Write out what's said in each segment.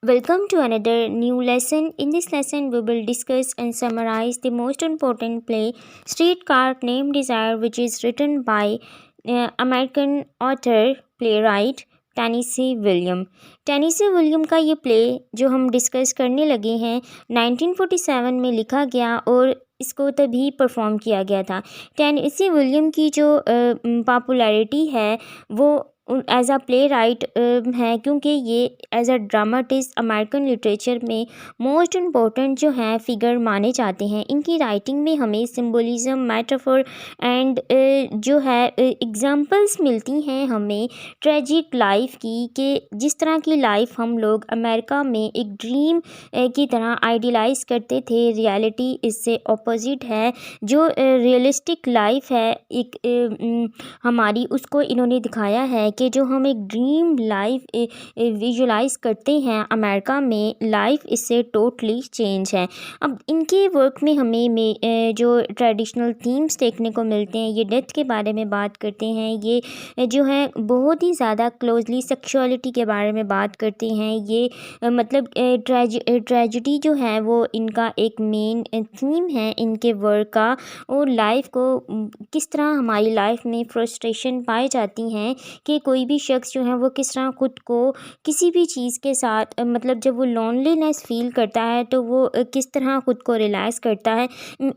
Welcome to another new lesson. In this lesson, we will discuss and summarize the most important play, Streetcar Named Desire, which is written by American author playwright Tennessee William. Tennessee William का ये play जो हम discuss करने लगे हैं 1947 में लिखा गया और इसको तभी परफॉर्म किया गया था। टेनिसी विलियम की जो पॉपुलैरिटी है वो एज अ प्ले राइट है, क्योंकि ये as a dramatist American literature में मोस्ट इम्पोर्टेंट जो हैं फिगर माने जाते हैं। इनकी राइटिंग में हमें सिम्बोलिज़म, मेटाफोर एंड जो है एग्जांपल्स मिलती हैं हमें ट्रेजिक लाइफ की, कि जिस तरह की लाइफ हम लोग अमेरिका में एक ड्रीम की तरह आइडियलाइज करते थे, रियलिटी इससे ऑपोजिट है। जो रियलिस्टिक लाइफ है एक हमारी, उसको इन्होंने दिखाया है कि जो हम एक ड्रीम लाइफ विजुलाइज करते हैं अमेरिका में, लाइफ इससे टोटली चेंज है। अब इनके वर्क में हमें जो ट्रेडिशनल थीम्स देखने को मिलते हैं, ये डेथ के बारे में बात करते हैं, ये जो है बहुत ही ज़्यादा क्लोजली सेक्सुअलिटी के बारे में बात करते हैं। ये मतलब ट्रेजिडी जो है वो इनका एक मेन थीम है इनके वर्क का, और लाइफ को किस तरह हमारी लाइफ में फ्रस्ट्रेशन पाई जाती हैं कि कोई भी शख्स जो है वो किस तरह ख़ुद को किसी भी चीज़ के साथ मतलब जब वो लोनलीनेस फील करता है तो वो किस तरह ख़ुद को रियलाइज़ करता है।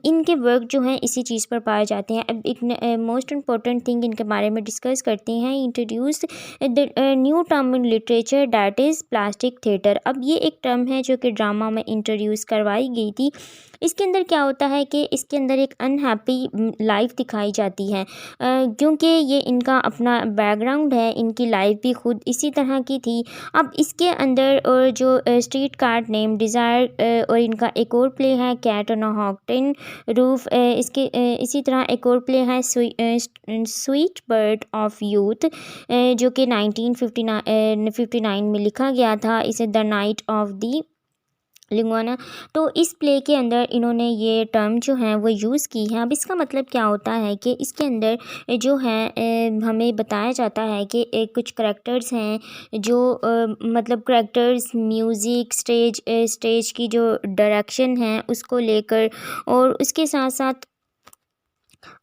इनके वर्क जो हैं इसी चीज़ पर पाए जाते हैं। अब एक मोस्ट इम्पॉर्टेंट थिंग इनके बारे में डिस्कस करते हैं। Introduce the new term in literature that is plastic theatre. अब ये एक टर्म है जो कि ड्रामा में इंट्रोड्यूस करवाई गई थी। इसके अंदर क्या होता है कि इसके अंदर एक अनहैप्पी लाइफ दिखाई जाती है, क्योंकि ये इनका अपना बैकग्राउंड है, इनकी लाइफ भी खुद इसी तरह की थी। अब इसके अंदर और जो स्ट्रीट कार नेम डिज़ायर और इनका एक और प्ले है कैट ऑन अ हॉकटेन रूफ, इसके इसी तरह एक और प्ले है स्वीट बर्ड ऑफ यूथ, जो कि 1959 में लिखा गया था। इसे द नाइट ऑफ द लिंगवाना। तो इस प्ले के अंदर इन्होंने ये टर्म जो है वो यूज़ की है। अब इसका मतलब क्या होता है कि इसके अंदर जो है हमें बताया जाता है कि कुछ करैक्टर्स हैं जो मतलब करैक्टर्स म्यूज़िक स्टेज की जो डायरेक्शन है उसको लेकर, और उसके साथ साथ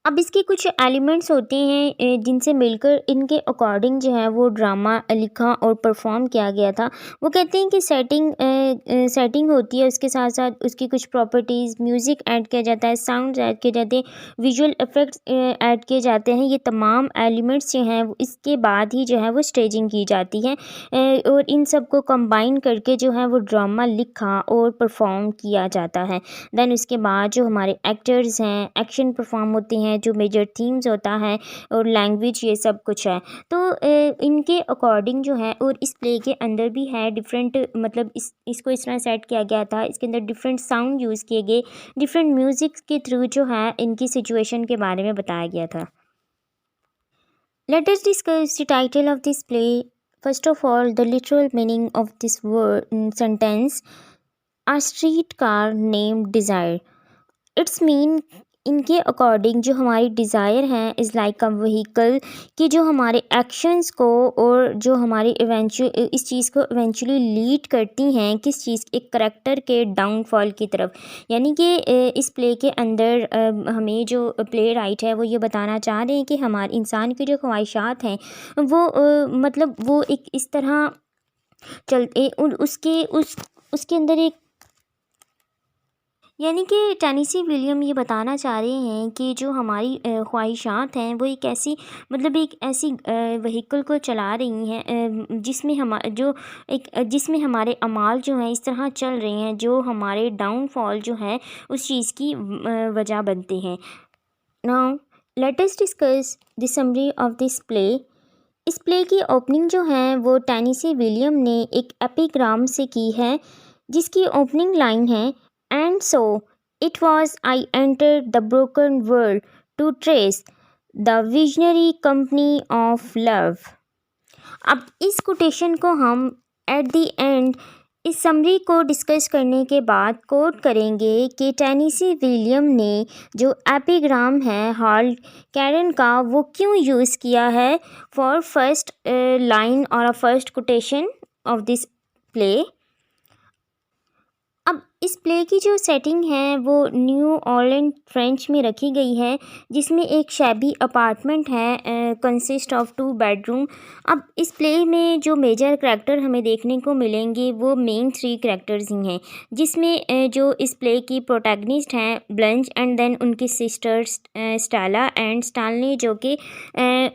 अब इसके कुछ एलिमेंट्स होते हैं जिनसे मिलकर इनके अकॉर्डिंग जो है वो ड्रामा लिखा और परफॉर्म किया गया था। वो कहते हैं कि सेटिंग होती है, उसके साथ साथ उसकी कुछ प्रॉपर्टीज़, म्यूज़िक ऐड किया जाता है, साउंड ऐड किए जाते हैं, विजुअल इफेक्ट्स ऐड किए जाते हैं। ये तमाम एलिमेंट्स जो हैं इसके बाद ही जो है वो स्टेजिंग की जाती है, और इन सब को कंबाइन करके जो है वो ड्रामा लिखा और परफॉर्म किया जाता है। देन उसके बाद जो हमारे एक्टर्स हैं एक्शन परफॉर्म होते हैं, जो मेजर थीम्स होता है और लैंग्वेज, ये सब कुछ है। तो इनके अकॉर्डिंग जो है, और इस प्ले के अंदर भी है डिफरेंट, मतलब इसको इस तरह सेट किया गया था। इसके अंदर डिफरेंट साउंड यूज़ किए गए, डिफरेंट म्यूज़िक के थ्रू जो है इनकी सिचुएशन के बारे में बताया गया था। Let us discuss the title of this play. First of all, the literal meaning of this word sentence, a street car named desire. It's mean इनके अकॉर्डिंग जो हमारी डिज़ायर हैं इज़ लाइक अ व्हीकल, कि जो हमारे actions को और जो हमारी इस चीज़ को इवेंचुअली लीड करती हैं किस चीज़, एक करेक्टर के डाउनफॉल की तरफ। यानी कि इस प्ले के अंदर हमें जो प्ले राइट है वो ये बताना चाह रहे हैं कि हमारे इंसान की जो ख्वाहिशात हैं वो मतलब वो एक इस तरह चलते उसके अंदर एक, यानी कि टेनिसी विलियम ये बताना चाह रहे हैं कि जो हमारी ख्वाहिशात हैं वो एक ऐसी, मतलब एक ऐसी व्हीकल को चला रही हैं जिसमें हमारे अमाल जो हैं इस तरह चल रहे हैं जो हमारे डाउनफॉल जो है उस चीज़ की वजह बनते हैं। Now let us discuss the summary of this play. इस प्ले की ओपनिंग जो है वो टेनिसी विलियम ने एक एपिग्राम से की है, जिसकी ओपनिंग लाइन है, and so it was I enter the broken world to trace the visionary company of love. अब इस कोटेशन को हम एट द एंड इस समरी को डिस्कस करने के बाद कोट करेंगे कि टेनिसी विलियम ने जो एपिग्राम है हॉल कैरन का वो क्यों यूज़ किया है फॉर फर्स्ट लाइन और first quotation of this play. इस प्ले की जो सेटिंग है वो न्यू ऑरलैंड फ्रेंच में रखी गई है, जिसमें एक शैबी अपार्टमेंट है कंसिस्ट ऑफ 2 बेडरूम। अब इस प्ले में जो मेजर करैक्टर हमें देखने को मिलेंगे वो मेन 3 करैक्टर्स ही हैं, जिसमें जो इस प्ले की प्रोटैगनिस्ट हैं ब्लंच, एंड देन उनकी सिस्टर्स स्टेला एंड स्टानली, जो कि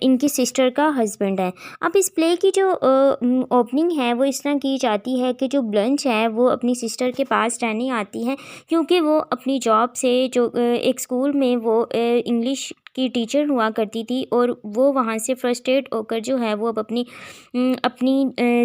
इनकी सिस्टर का हस्बैंड है। अब इस प्ले की जो ओपनिंग है वो इस तरह की जाती है कि जो ब्लंच है वो अपनी सिस्टर के पास रहने आती है, क्योंकि वो अपनी जॉब से जो एक स्कूल में वो इंग्लिश की टीचर हुआ करती थी, और वो वहाँ से फ्रस्ट्रेट होकर जो है वो अब अपनी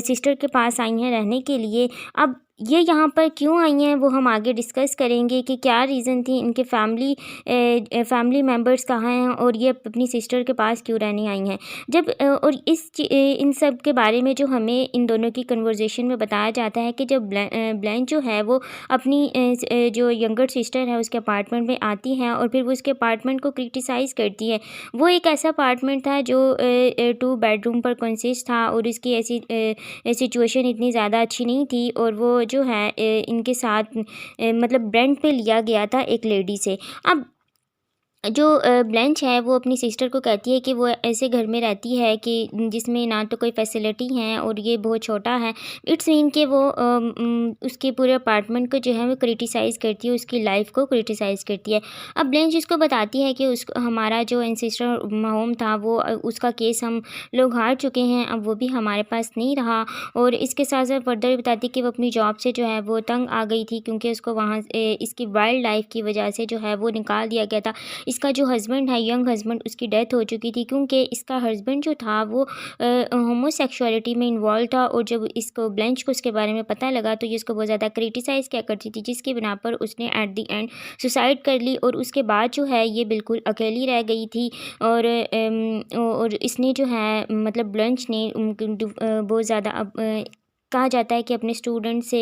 सिस्टर के पास आई हैं रहने के लिए। अब ये यहाँ पर क्यों आई हैं वो हम आगे डिस्कस करेंगे कि क्या रीज़न थी, इनके फैमिली मेम्बर्स कहाँ हैं और ये अपनी सिस्टर के पास क्यों रहने आई हैं। जब और इन सब के बारे में जो हमें इन दोनों की कन्वर्सेशन में बताया जाता है कि जब ब्लैंच जो है वो अपनी जो यंगर सिस्टर है उसके अपार्टमेंट में आती है और फिर वो उसके अपार्टमेंट को क्रिटिसाइज़ करती है। वो एक ऐसा अपार्टमेंट था जो 2 बेडरूम पर कंसिस्ट था, और इसकी ऐसी सिचुएशन इतनी ज़्यादा अच्छी नहीं थी, और वो जो है इनके साथ मतलब रेंट पे लिया गया था एक लेडी से। अब जो ब्लैंच है वो अपनी सिस्टर को कहती है कि वो ऐसे घर में रहती है कि जिसमें ना तो कोई फैसिलिटी है और ये बहुत छोटा है। इट्स मीन कि वो उसके पूरे अपार्टमेंट को जो है वो क्रिटिसाइज़ करती है, उसकी लाइफ को क्रिटिसाइज़ करती है। अब ब्लैंच उसको बताती है कि हमारा जो एंसेस्टर होम था वो उसका केस हम लोग हार चुके हैं, अब वो भी हमारे पास नहीं रहा। और इसके साथ साथ फर्दर बताती है कि वो अपनी जॉब से जो है वो तंग आ गई थी, क्योंकि उसको वहाँ इसकी वाइल्ड लाइफ की वजह से जो है वो निकाल दिया गया था। इसका जो हस्बैंड है, यंग हस्बैंड, उसकी डेथ हो चुकी थी, क्योंकि इसका हस्बैंड जो था वो होमोसेक्सुअलिटी में इन्वॉल्व था। और जब इसको ब्लैंच को उसके बारे में पता लगा तो ये इसको बहुत ज़्यादा क्रिटिसाइज़ किया करती थी, जिसकी बिना पर उसने एट द एंड सुसाइड कर ली। और उसके बाद जो है ये बिल्कुल अकेली रह गई थी, और इसने जो है मतलब ब्लैंच ने बहुत ज़्यादा कहा जाता है कि अपने स्टूडेंट से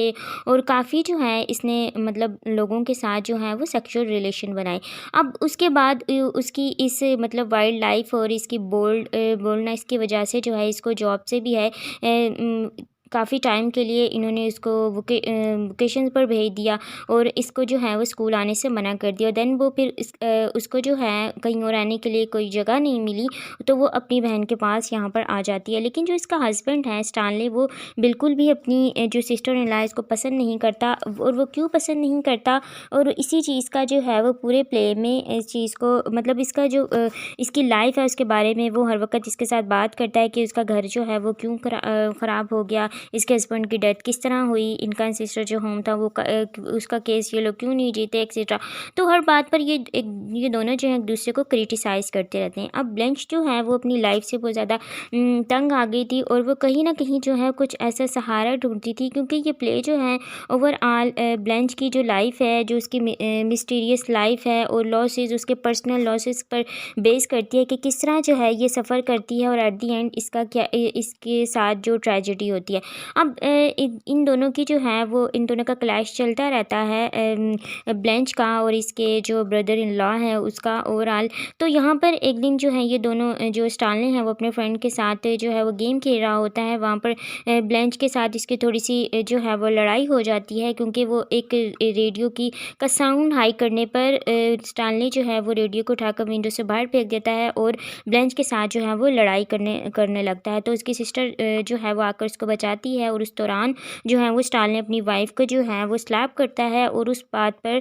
और काफ़ी जो है इसने मतलब लोगों के साथ जो है वो सेक्सुअल रिलेशन बनाए। अब उसके बाद उसकी इस मतलब वाइल्ड लाइफ और इसकी बोल्डनेस की वजह से जो है इसको जॉब से भी है काफ़ी टाइम के लिए इन्होंने इसको वोकेशन पर भेज दिया, और इसको जो है वो स्कूल आने से मना कर दिया। देन वो फिर उसको जो है कहीं और रहने के लिए कोई जगह नहीं मिली, तो वो अपनी बहन के पास यहाँ पर आ जाती है। लेकिन जो इसका हस्बैंड है स्टानले, वो बिल्कुल भी अपनी जो सिस्टर इन लॉ इसको पसंद नहीं करता। और वो क्यों पसंद नहीं करता, और इसी चीज़ का जो है वो पूरे प्ले में इस चीज़ को मतलब इसका जो इसकी लाइफ है उसके बारे में वो हर वक्त इसके साथ बात करता है कि उसका घर जो है वो क्यों ख़राब हो गया, इसके हस्बैंड की डेथ किस तरह हुई, इनका सिस्टर जो होम था वो उसका केस ये लोग क्यों नहीं जीते, एक्सेट्रा। तो हर बात पर ये दोनों जो है एक दूसरे को क्रिटिसाइज़ करते रहते हैं। अब ब्लैंच जो है वो अपनी लाइफ से बहुत ज़्यादा तंग आ गई थी, और वो कहीं ना कहीं जो है कुछ ऐसा सहारा ढूंढती थी, क्योंकि ये प्ले जो है ओवरऑल ब्लैंच की जो लाइफ है, जो उसकी मिस्टीरियस लाइफ है और लॉसेस, उसके पर्सनल लॉसेस पर बेस करती है कि किस तरह जो है ये सफ़र करती है, और एट दी एंड इसका क्या इसके साथ जो ट्रेजेडी होती है। अब इन दोनों की जो है वो इन दोनों का क्लैश चलता रहता है, ब्लैंच का और इसके जो ब्रदर इन लॉ है उसका ओवरऑल। तो यहाँ पर एक दिन जो है ये दोनों जो स्टानले हैं वो अपने फ्रेंड के साथ जो है वो गेम खेल रहा होता है। वहाँ पर ब्लैंच के साथ इसकी थोड़ी सी जो है वो लड़ाई हो जाती है, क्योंकि वो एक रेडियो का साउंड हाई करने पर स्टानले जो है वो रेडियो को उठाकर विंडो से बाहर फेंक देता है, और ब्लैंच के साथ जो है वो लड़ाई करने लगता है। तो उसकी सिस्टर जो है वो आकर उसको बचाती है, और उस दौरान जो है वो स्टानले अपनी वाइफ को जो है वो स्लैप करता है, और उस बात पर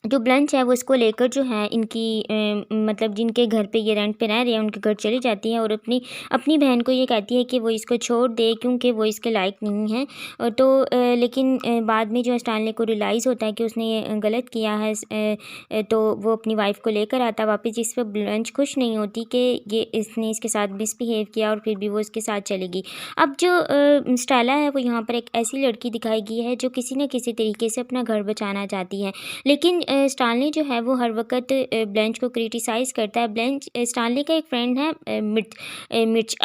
जो ब्लैंच है वो इसको लेकर जो है इनकी मतलब जिनके घर पे ये रेंट पे रह रहे हैं उनके घर चली जाती है, और अपनी बहन को ये कहती है कि वो इसको छोड़ दे क्योंकि वो इसके लायक नहीं है। तो लेकिन बाद में जो है स्टानले को रियलाइज़ होता है कि उसने ये गलत किया है, तो वो अपनी वाइफ को लेकर आता है वापस, जिस पर ब्लैंच खुश नहीं होती कि ये इसने इसके साथ मिसबिहेव किया, और फिर भी वो इसके साथ चलेगी। अब जो स्टेला है वो यहाँ पर एक ऐसी लड़की दिखाई गई है जो किसी न किसी तरीके से अपना घर बचाना चाहती है, लेकिन स्टानले जो है वो हर वक्त ब्लैंच को क्रिटिसाइज़ करता है। स्टानले का एक फ्रेंड है मिर्च।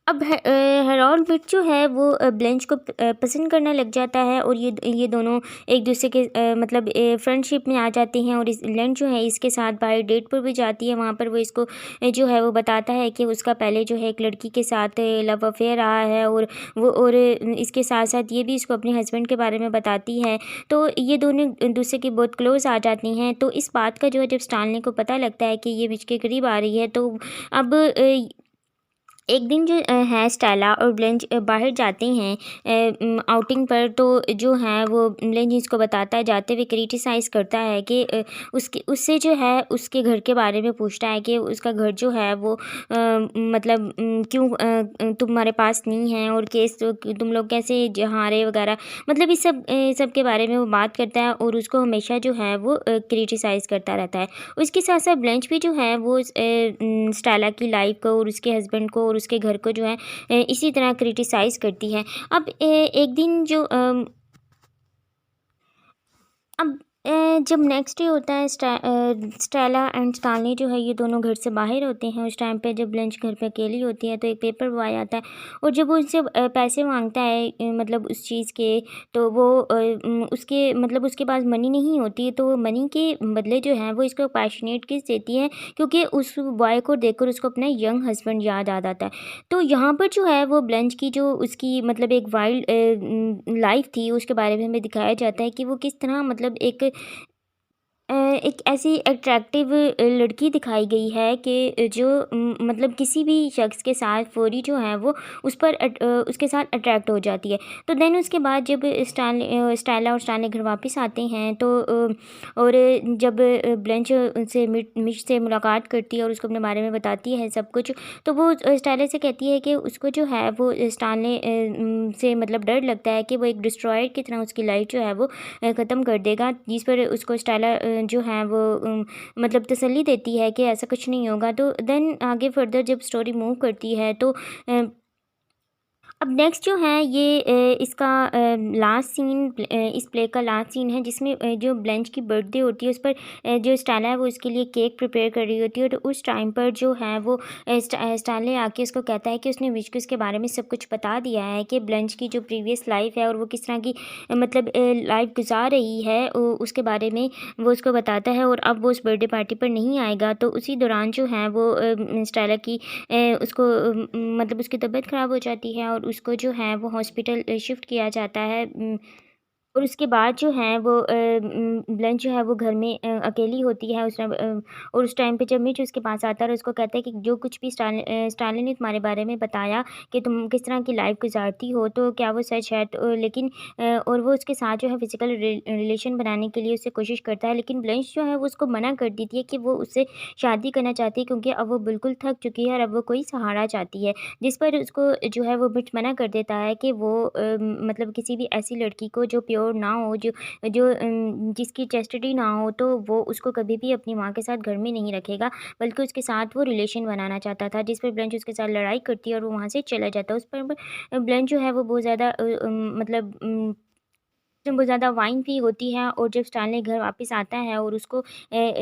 अब हेरोल्ड विट जो है वो ब्लेंच को पसंद करना लग जाता है और ये दोनों एक दूसरे के मतलब फ्रेंडशिप में आ जाते हैं। और इस ब्लेंच जो है इसके साथ बाहर डेट पर भी जाती है। वहाँ पर वो इसको जो है वो बताता है कि उसका पहले जो है एक लड़की के साथ लव अफेयर रहा है और इसके साथ साथ ये भी इसको अपने हस्बैंड के बारे में बताती है। तो ये दोनों एक दूसरे के बहुत क्लोज आ जाती हैं। तो इस बात का जो है जब स्टानली को पता लगता है कि ये विच के करीब आ रही है, तो अब एक दिन जो है स्टेला और ब्लेंच बाहर जाते हैं आउटिंग पर। तो जो है वो ब्लेंच इसको बताता है, जाते हुए क्रिटिसाइज़ करता है कि उससे जो है उसके घर के बारे में पूछता है कि उसका घर जो है वो मतलब क्यों तुम्हारे पास नहीं है और केस तुम लोग कैसे हारे वगैरह, मतलब इस सब के बारे में वो बात करता है और उसको हमेशा जो है वो क्रिटिसाइज़ करता रहता है। उसके साथ साथ ब्लेंच भी जो है वो स्टेला की लाइफ को और उसके हस्बैंड को और उसके घर को जो है इसी तरह क्रिटिसाइज़ करती है। अब एक दिन जो अब जब नेक्स्ट डे होता है स्टेला एंड स्टानली जो है ये दोनों घर से बाहर होते हैं। उस टाइम पे जब ब्लेंच घर पे अकेली होती है तो एक पेपर बॉय आता है और जब वो उससे पैसे मांगता है मतलब उस चीज़ के, तो वो उसके मतलब उसके पास मनी नहीं होती, तो वो मनी के बदले जो है वो इसको पैशनेट किस देती है, क्योंकि उस बॉय को देखकर उसको अपना यंग हस्बैंड याद आ जाता है। तो यहाँ पर जो है वो ब्लेंच की जो उसकी मतलब एक वाइल्ड लाइफ थी उसके बारे में हमें दिखाया जाता है कि वो किस तरह मतलब एक ऐसी अट्रैक्टिव लड़की दिखाई गई है कि जो मतलब किसी भी शख्स के साथ फौरी जो है वो उस पर उसके साथ अट्रैक्ट हो जाती है। तो देन उसके बाद जब स्टेला और स्टानली घर वापस आते हैं तो और जब ब्लेंच से मिश से मुलाकात करती है और उसको अपने बारे में बताती है सब कुछ, तो वो स्टेला से कहती है कि उसको जो है वो स्टानली से मतलब डर लगता है कि वो एक डिस्ट्रॉयर की तरह उसकी लाइफ जो है वो ख़त्म कर देगा, जिस पर उसको स्टेला जो है वो मतलब तसल्ली देती है कि ऐसा कुछ नहीं होगा। तो देन आगे फर्दर जब स्टोरी मूव करती है तो अब नेक्स्ट जो है ये इसका लास्ट सीन इस प्ले का लास्ट सीन है जिसमें जो ब्लेंच की बर्थडे होती है उस पर जो स्टेला है वो उसके लिए केक प्रिपेयर कर रही होती है। तो उस टाइम पर जो है वो स्टेला आके उसको कहता है कि उसने विश को इसके बारे में सब कुछ बता दिया है कि ब्लेंच की जो प्रीवियस लाइफ है और वो किस तरह की मतलब लाइफ गुजार रही है उसके बारे में वो उसको बताता है। और अब वो उस बर्थडे पार्टी पर नहीं आएगा। तो उसी दौरान जो है वो स्टेला की उसको मतलब उसकी तबीयत ख़राब हो जाती है और उसको जो है वो हॉस्पिटल शिफ्ट किया जाता है। और उसके बाद जो है वो ब्लेंच जो है वो घर में अकेली होती है उस टाइम और उस टाइम पे जब मिच उसके पास आता है और उसको कहता है कि जो कुछ भी स्टानली ने तुम्हारे बारे में बताया कि तुम किस तरह की लाइफ गुजारती हो तो क्या वो सच है, तो लेकिन और वो उसके साथ जो है फिजिकल रिलेशन बनाने के लिए उससे कोशिश करता है, लेकिन ब्लेंच जो है वो उसको मना कर देती है कि वो उससे शादी करना चाहती है क्योंकि अब वो बिल्कुल थक चुकी है और अब वो कोई सहारा चाहती है। जिस पर उसको जो है वो मिच मना कर देता है कि वो मतलब किसी भी ऐसी लड़की को जो प्योर ना हो, जो जो जिसकी चेस्टिटी ना हो, तो वो उसको कभी भी अपनी माँ के साथ घर में नहीं रखेगा, बल्कि उसके साथ वो रिलेशन बनाना चाहता था। जिस पर ब्लेंच उसके साथ लड़ाई करती है और वो वहाँ से चला जाता है। उस पर ब्लेंच जो है वो बहुत ज़्यादा मतलब जब बहुत ज़्यादा वाइन पी होती है और जब स्टानली घर वापस आता है और उसको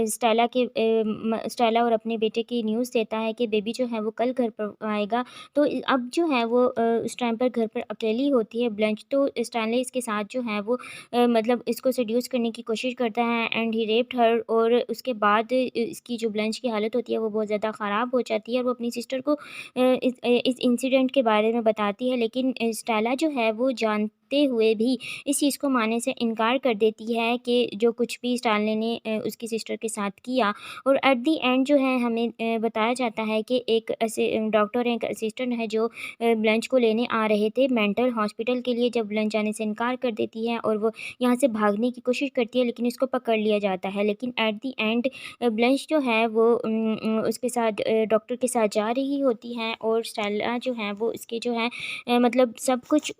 स्टेला और अपने बेटे की न्यूज़ देता है कि बेबी जो है वो कल घर पर आएगा। तो अब जो है वो उस टाइम पर घर पर अकेली होती है ब्लेंच। तो स्टानली इसके साथ जो है वो मतलब इसको सेड्यूस करने की कोशिश करता है एंड ही रेप्ड हर। और उसके बाद इसकी जो ब्लेंच की हालत होती है वो बहुत ज़्यादा ख़राब हो जाती है और वो अपनी सिस्टर को इस इंसिडेंट के बारे में बताती है, लेकिन स्टेला जो है वो जानते हुए भी इस चीज़ को मानने से इनकार कर देती है कि जो कुछ भी स्टानली ने उसकी सिस्टर के साथ किया। और एट द एंड जो है हमें बताया जाता है कि एक ऐसे डॉक्टर एक असिस्टेंट है जो ब्लेंच को लेने आ रहे थे मेंटल हॉस्पिटल के लिए। जब ब्लेंच आने से इनकार कर देती है और वो यहाँ से भागने की कोशिश करती है, लेकिन इसको पकड़ लिया जाता है। लेकिन एट द एंड ब्लेंच जो है वो उसके साथ डॉक्टर के साथ जा रही होती है और स्टेला जो है वो इसके जो है मतलब सब कुछ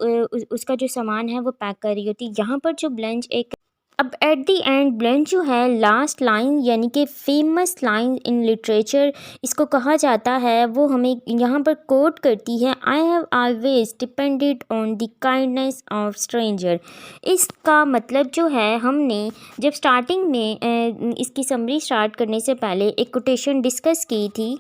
उसका जो सामान है वो पैक कर रही होती है। यहाँ पर जो ब्लेंच एक अब एट द एंड ब्लेंच जो है लास्ट लाइन यानी कि फेमस लाइन इन लिटरेचर इसको कहा जाता है, वो हमें यहाँ पर कोट करती है, I have always depended on the kindness of stranger. इसका मतलब जो है हमने जब स्टार्टिंग में इसकी समरी स्टार्ट करने से पहले एक कोटेशन डिस्कस की थी।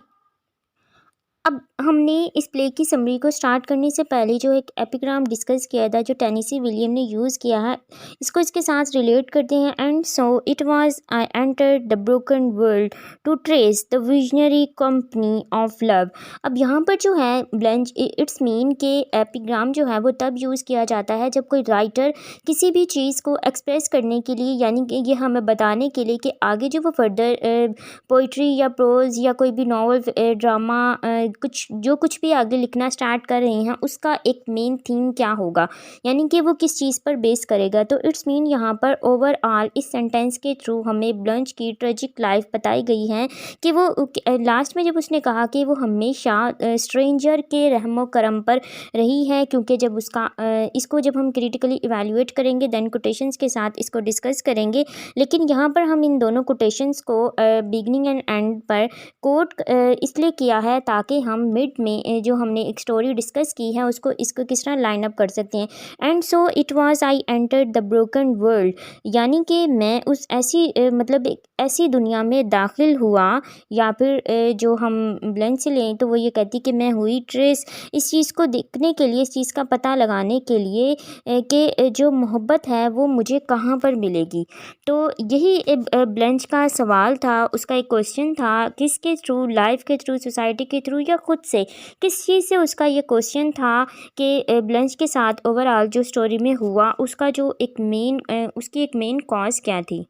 अब हमने इस प्ले की समरी को स्टार्ट करने से पहले जो एक एपिग्राम डिस्कस किया था जो टेनेसी विलियम ने यूज़ किया है, इसको इसके साथ रिलेट करते हैं। And so it was I entered the broken world to trace the visionary company of love. अब यहाँ पर जो है ब्लेंच इट्स मीन के एपिग्राम जो है वो तब यूज़ किया जाता है जब कोई राइटर किसी भी चीज़ को एक्सप्रेस करने के लिए, यानी कि ये हमें बताने के लिए कि आगे जो वो फर्दर पोइट्री या प्रोज या कोई भी नॉवल, ड्रामा, कुछ भी आगे लिखना स्टार्ट कर रहे हैं उसका एक मेन थीम क्या होगा, यानी कि वो किस चीज़ पर बेस करेगा। तो इट्स मीन यहाँ पर ओवरऑल इस सेंटेंस के थ्रू हमें ब्लंच की ट्रेजिक लाइफ बताई गई है कि वो लास्ट में जब उसने कहा कि वो हमेशा स्ट्रेंजर के रहमो करम पर रही है, क्योंकि जब उसका इसको जब हम क्रिटिकली इवैल्यूएट करेंगे देन कोटेशंस के साथ इसको डिस्कस करेंगे। लेकिन यहाँ पर हम इन दोनों कोटेशंस को बिगनिंग एंड एंड पर कोट इसलिए किया है ताकि हम मिड में जो हमने एक स्टोरी डिस्कस की है उसको इसको किस तरह लाइन अप कर सकते हैं। And so it was I entered the broken world, यानी कि मैं उस ऐसी मतलब एक ऐसी दुनिया में दाखिल हुआ, या फिर जो हम ब्लेंड से लें तो वो ये कहती कि मैं हुई ट्रेस इस चीज़ को देखने के लिए, इस चीज़ का पता लगाने के लिए कि जो मोहब्बत है वो मुझे कहाँ पर मिलेगी। तो यही ब्लेंच का सवाल था, उसका एक क्वेश्चन था, किसके थ्रू, लाइफ के थ्रू, सोसाइटी के थ्रू, या खुद से, किस चीज़ से उसका ये क्वेश्चन था कि ब्लेंच के साथ ओवरऑल जो स्टोरी में हुआ उसका जो एक मेन उसकी एक मेन कॉज क्या थी।